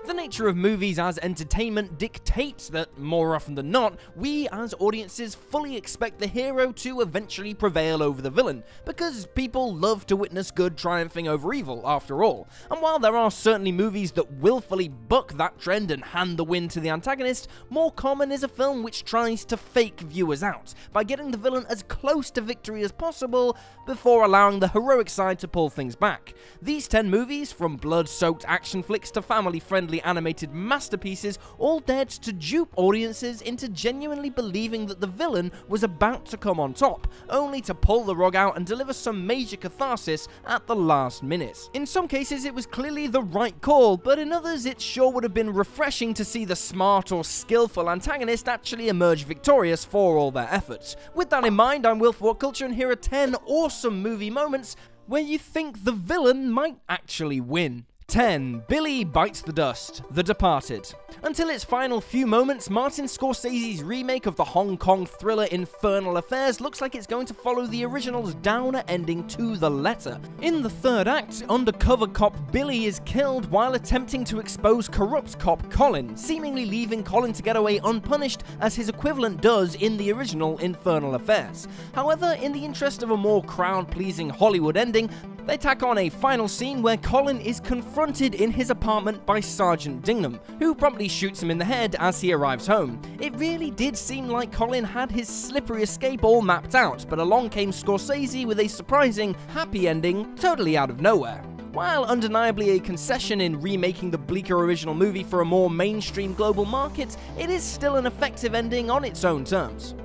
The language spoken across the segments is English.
The nature of movies as entertainment dictates that, more often than not, we as audiences fully expect the hero to eventually prevail over the villain, because people love to witness good triumphing over evil, after all. And while there are certainly movies that willfully buck that trend and hand the win to the antagonist, more common is a film which tries to fake viewers out, by getting the villain as close to victory as possible, before allowing the heroic side to pull things back. These 10 movies, from blood-soaked action flicks to family-friendly animated masterpieces, all dared to dupe audiences into genuinely believing that the villain was about to come on top, only to pull the rug out and deliver some major catharsis at the last minute. In some cases it was clearly the right call, but in others it sure would have been refreshing to see the smart or skillful antagonist actually emerge victorious for all their efforts. With that in mind, I'm Will for WhatCulture, and here are 10 awesome movie moments where you think the villain might actually win. 10. Billy Bites the Dust, The Departed. Until its final few moments, Martin Scorsese's remake of the Hong Kong thriller Infernal Affairs looks like it's going to follow the original's downer ending to the letter. In the third act, undercover cop Billy is killed while attempting to expose corrupt cop Colin, seemingly leaving Colin to get away unpunished as his equivalent does in the original Infernal Affairs. However, in the interest of a more crowd-pleasing Hollywood ending, they tack on a final scene where Colin is confronted in his apartment by Sergeant Dingham, who promptly shoots him in the head as he arrives home. It really did seem like Colin had his slippery escape all mapped out, but along came Scorsese with a surprising, happy ending totally out of nowhere. While undeniably a concession in remaking the bleaker original movie for a more mainstream global market, it is still an effective ending on its own terms.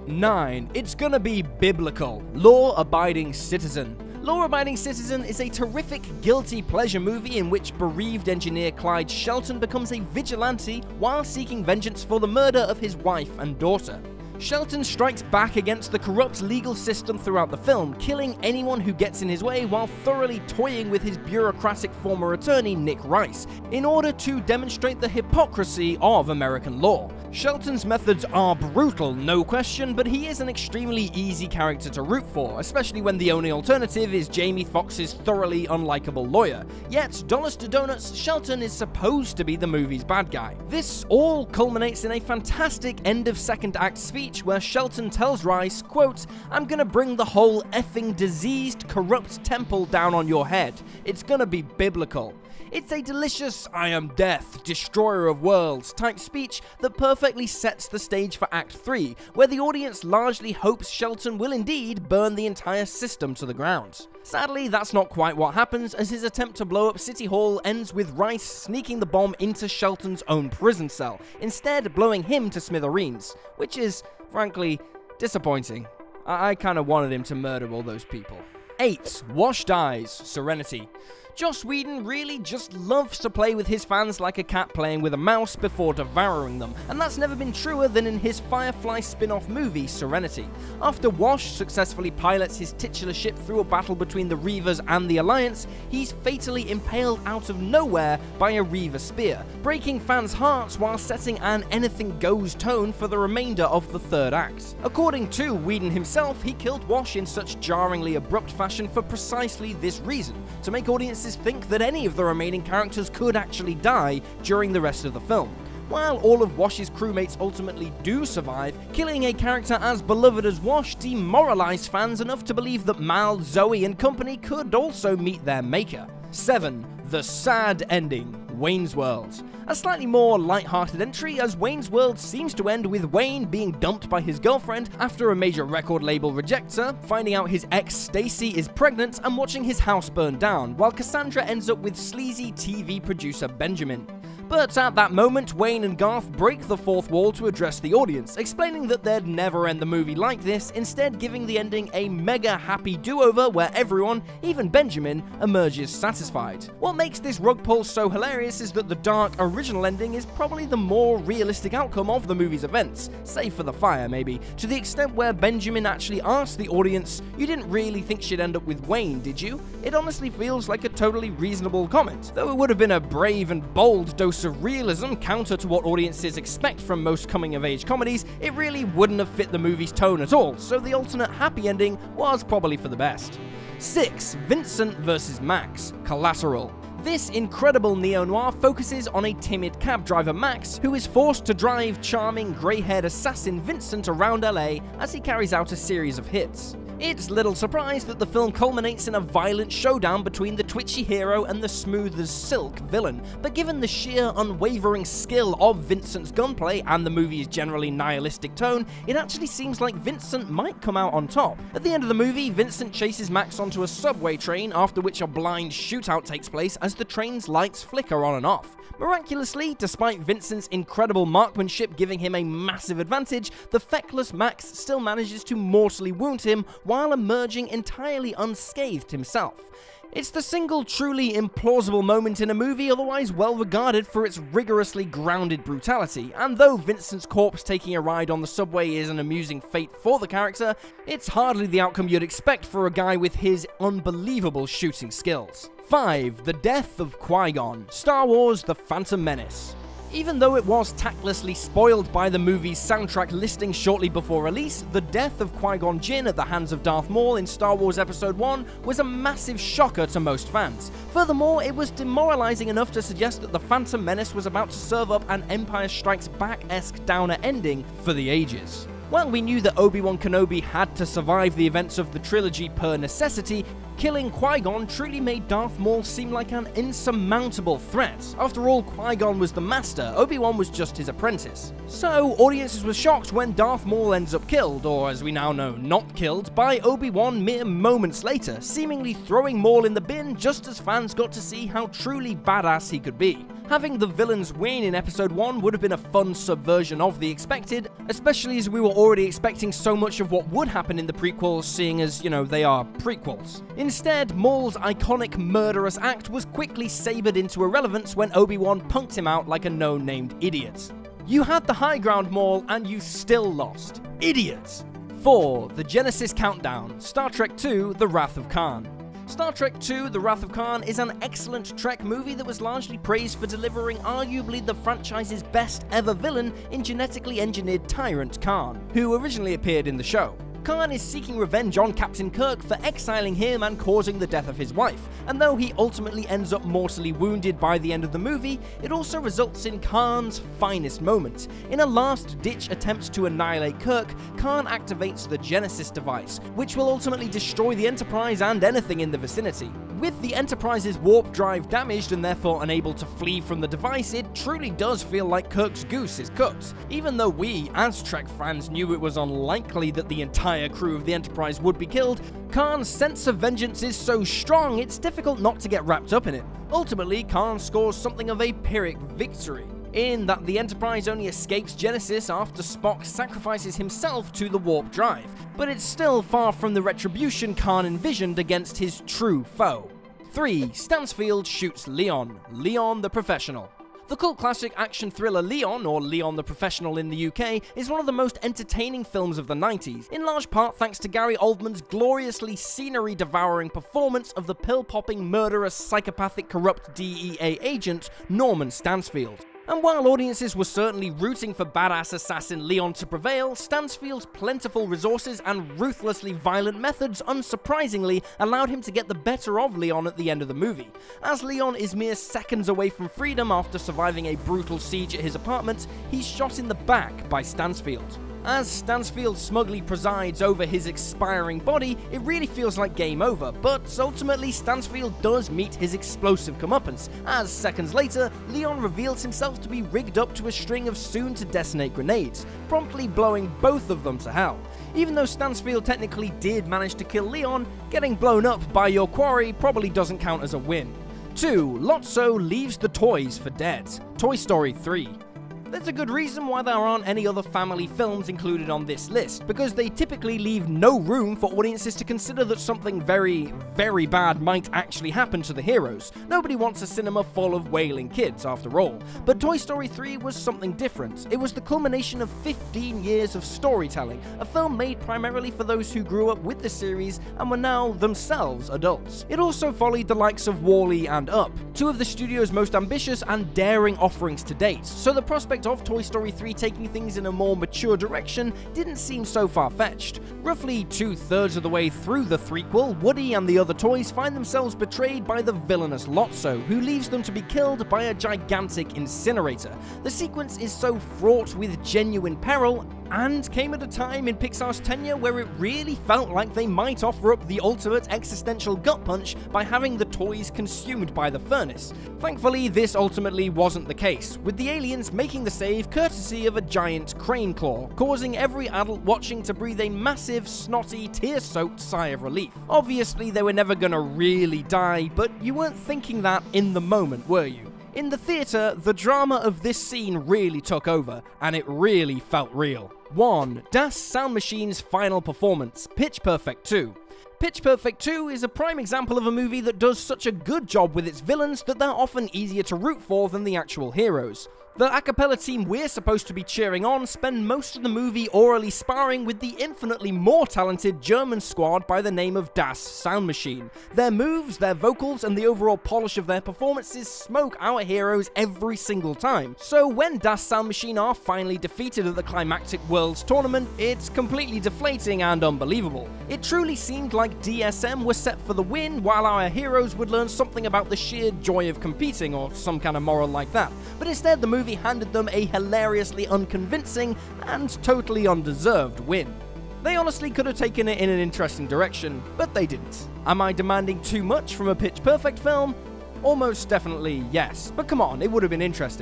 9. It's Gonna Be Biblical, Law-Abiding Citizen. Law-Abiding Citizen is a terrific guilty pleasure movie in which bereaved engineer Clyde Shelton becomes a vigilante while seeking vengeance for the murder of his wife and daughter. Shelton strikes back against the corrupt legal system throughout the film, killing anyone who gets in his way while thoroughly toying with his bureaucratic former attorney Nick Rice, in order to demonstrate the hypocrisy of American law. Shelton's methods are brutal, no question, but he is an extremely easy character to root for, especially when the only alternative is Jamie Foxx's thoroughly unlikable lawyer. Yet, dollars to donuts, Shelton is supposed to be the movie's bad guy. This all culminates in a fantastic end of second act speech where Shelton tells Rice, quote, "I'm gonna bring the whole effing diseased, corrupt temple down on your head. It's gonna be biblical." It's a delicious "I am death, destroyer of worlds" type speech that perfectly sets the stage for Act 3, where the audience largely hopes Shelton will indeed burn the entire system to the ground. Sadly, that's not quite what happens, as his attempt to blow up City Hall ends with Rice sneaking the bomb into Shelton's own prison cell, instead blowing him to smithereens, which is, frankly, disappointing. I kinda wanted him to murder all those people. 8. Washed Eyes, Serenity. Joss Whedon really just loves to play with his fans like a cat playing with a mouse before devouring them, and that's never been truer than in his Firefly spin-off movie, Serenity. After Wash successfully pilots his titular ship through a battle between the Reavers and the Alliance, he's fatally impaled out of nowhere by a Reaver spear, breaking fans' hearts while setting an anything-goes tone for the remainder of the third act. According to Whedon himself, he killed Wash in such jarringly abrupt fashion for precisely this reason, to make audiences think that any of the remaining characters could actually die during the rest of the film. While all of Wash's crewmates ultimately do survive, killing a character as beloved as Wash demoralized fans enough to believe that Mal, Zoe, and company could also meet their maker. 7. The Sad Ending, Wayne's World. A slightly more light-hearted entry, as Wayne's World seems to end with Wayne being dumped by his girlfriend after a major record label rejects her, finding out his ex Stacy is pregnant, and watching his house burn down, while Cassandra ends up with sleazy TV producer Benjamin. But at that moment, Wayne and Garth break the fourth wall to address the audience, explaining that they'd never end the movie like this, instead giving the ending a mega happy do-over where everyone, even Benjamin, emerges satisfied. What makes this rug pull so hilarious is that the dark original ending is probably the more realistic outcome of the movie's events, save for the fire maybe, to the extent where Benjamin actually asks the audience, "You didn't really think she'd end up with Wayne, did you?" It honestly feels like a totally reasonable comment, though it would have been a brave and bold dose of realism counter to what audiences expect from most coming-of-age comedies. It really wouldn't have fit the movie's tone at all, so the alternate happy ending was probably for the best. 6. Vincent vs. Max, Collateral. This incredible neo-noir focuses on a timid cab driver Max, who is forced to drive charming grey-haired assassin Vincent around LA as he carries out a series of hits. It's little surprise that the film culminates in a violent showdown between the twitchy hero and the smooth as silk villain, but given the sheer unwavering skill of Vincent's gunplay and the movie's generally nihilistic tone, it actually seems like Vincent might come out on top. At the end of the movie, Vincent chases Max onto a subway train, after which a blind shootout takes place as the train's lights flicker on and off. Miraculously, despite Vincent's incredible marksmanship giving him a massive advantage, the feckless Max still manages to mortally wound him while emerging entirely unscathed himself. It's the single truly implausible moment in a movie otherwise well regarded for its rigorously grounded brutality, and though Vincent's corpse taking a ride on the subway is an amusing fate for the character, it's hardly the outcome you'd expect for a guy with his unbelievable shooting skills. 5. The Death of Qui-Gon, Star Wars: The Phantom Menace. Even though it was tactlessly spoiled by the movie's soundtrack listing shortly before release, the death of Qui-Gon Jinn at the hands of Darth Maul in Star Wars Episode 1 was a massive shocker to most fans. Furthermore, it was demoralizing enough to suggest that The Phantom Menace was about to serve up an Empire Strikes Back-esque downer ending for the ages. While we knew that Obi-Wan Kenobi had to survive the events of the trilogy per necessity, killing Qui-Gon truly made Darth Maul seem like an insurmountable threat. After all, Qui-Gon was the master, Obi-Wan was just his apprentice. So, audiences were shocked when Darth Maul ends up killed, or as we now know, not killed, by Obi-Wan mere moments later, seemingly throwing Maul in the bin just as fans got to see how truly badass he could be. Having the villains win in Episode 1 would have been a fun subversion of the expected, especially as we were already expecting so much of what would happen in the prequels, seeing as, they are prequels. Instead, Maul's iconic murderous act was quickly sabered into irrelevance when Obi-Wan punked him out like a no-named idiot. You had the high ground, Maul, and you still lost. Idiots! 4. The Genesis Countdown, Star Trek II: The Wrath of Khan. Star Trek II: The Wrath of Khan is an excellent Trek movie that was largely praised for delivering arguably the franchise's best ever villain in genetically engineered tyrant Khan, who originally appeared in the show. Khan is seeking revenge on Captain Kirk for exiling him and causing the death of his wife, and though he ultimately ends up mortally wounded by the end of the movie, it also results in Khan's finest moment. In a last-ditch attempt to annihilate Kirk, Khan activates the Genesis device, which will ultimately destroy the Enterprise and anything in the vicinity. With the Enterprise's warp drive damaged and therefore unable to flee from the device, it truly does feel like Kirk's goose is cooked. Even though we, as Trek fans, knew it was unlikely that the entire crew of the Enterprise would be killed, Khan's sense of vengeance is so strong it's difficult not to get wrapped up in it. Ultimately, Khan scores something of a Pyrrhic victory, in that the Enterprise only escapes Genesis after Spock sacrifices himself to the warp drive, but it's still far from the retribution Khan envisioned against his true foe. 3. Stansfield shoots Leon, Leon the Professional. The cult classic action thriller Leon, or Leon the Professional in the UK, is one of the most entertaining films of the 90s, in large part thanks to Gary Oldman's gloriously scenery-devouring performance of the pill-popping, murderous, psychopathic, corrupt DEA agent Norman Stansfield. And while audiences were certainly rooting for badass assassin Leon to prevail, Stansfield's plentiful resources and ruthlessly violent methods unsurprisingly allowed him to get the better of Leon at the end of the movie, as Leon is mere seconds away from freedom after surviving a brutal siege at his apartment. He's shot in the back by Stansfield. As Stansfield smugly presides over his expiring body, it really feels like game over, but ultimately Stansfield does meet his explosive comeuppance, as seconds later, Leon reveals himself to be rigged up to a string of soon-to-detonate grenades, promptly blowing both of them to hell. Even though Stansfield technically did manage to kill Leon, getting blown up by your quarry probably doesn't count as a win. 2. Lotso leaves the toys for dead, Toy Story 3. There's a good reason why there aren't any other family films included on this list, because they typically leave no room for audiences to consider that something very, very bad might actually happen to the heroes. Nobody wants a cinema full of wailing kids, after all. But Toy Story 3 was something different. It was the culmination of 15 years of storytelling, a film made primarily for those who grew up with the series and were now themselves adults. It also followed the likes of WALL-E and Up, two of the studio's most ambitious and daring offerings to date, so the prospect prospect of Toy Story 3 taking things in a more mature direction didn't seem so far-fetched. Roughly 2/3 of the way through the threequel, Woody and the other toys find themselves betrayed by the villainous Lotso, who leaves them to be killed by a gigantic incinerator. The sequence is so fraught with genuine peril, and came at a time in Pixar's tenure where it really felt like they might offer up the ultimate existential gut punch by having the toys consumed by the furnace. Thankfully, this ultimately wasn't the case, with the aliens making the save courtesy of a giant crane claw, causing every adult watching to breathe a massive, snotty, tear-soaked sigh of relief. Obviously, they were never gonna really die, but you weren't thinking that in the moment, were you? In the theatre, the drama of this scene really took over, and it really felt real. 1. Das Sound Machine's final performance, Pitch Perfect 2. Pitch Perfect 2 is a prime example of a movie that does such a good job with its villains that they're often easier to root for than the actual heroes. The a cappella team we're supposed to be cheering on spend most of the movie orally sparring with the infinitely more talented German squad by the name of Das Sound Machine. Their moves, their vocals, and the overall polish of their performances smoke our heroes every single time. So when Das Sound Machine are finally defeated at the climactic Worlds Tournament, it's completely deflating and unbelievable. It truly seemed like DSM was set for the win, while our heroes would learn something about the sheer joy of competing, or some kind of moral like that. But instead, the movie handed them a hilariously unconvincing and totally undeserved win. They honestly could have taken it in an interesting direction, but they didn't. Am I demanding too much from a Pitch Perfect film? Almost definitely yes, but come on, it would have been interesting.